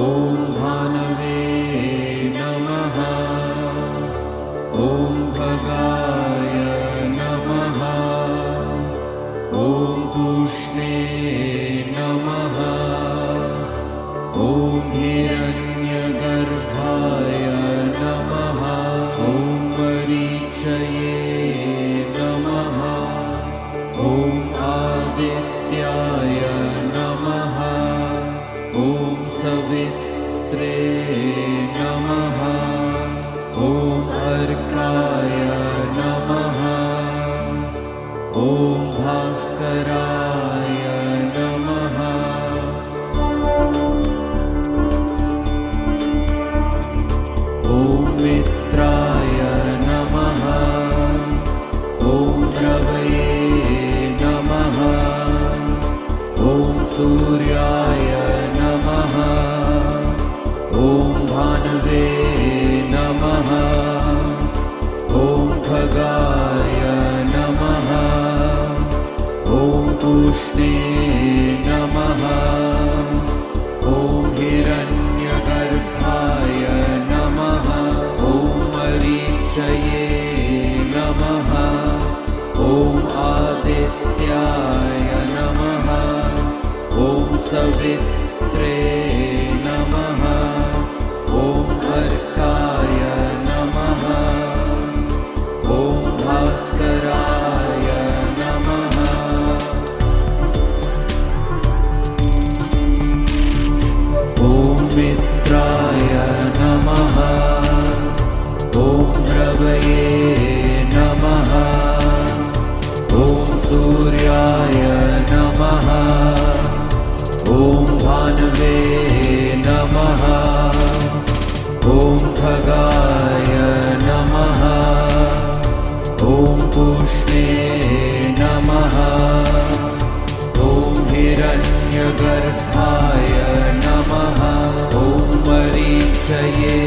ॐ भानवे नमः। ॐ भगाय नमः। ॐ पूष्णे नमः। ॐ हिरण्यगर्भाय नमः। ॐ मरीचये नमः। ॐ आदित्याय नमः। ॐ सवित्रे नमः। ॐ अर्काय नमः। ॐ भास्कराय नमः। ॐ मित्राय नमः। ॐ रवये नमः। ॐ सूर्याय नमः। ॐ भानवे नमः। ॐ खगाय नमः। ॐ पूष्णे नमः। ॐ हिरण्यगर्भाय नमः। ॐ मरीचये नमः। ॐ आदित्याय नमः। ॐ सवित्रे नमः। ॐ अर्काय नमः। ॐ भास्कराय नमः। ॐ मित्राय नमः। ॐ रवये नमः। ॐ सूर्याय नमः। ॐ भानवे नमः। ॐ खगाय नमः। ॐ पूष्णे नमः। ॐ हिरण्यगर्भाय नमः। ॐ मरीचये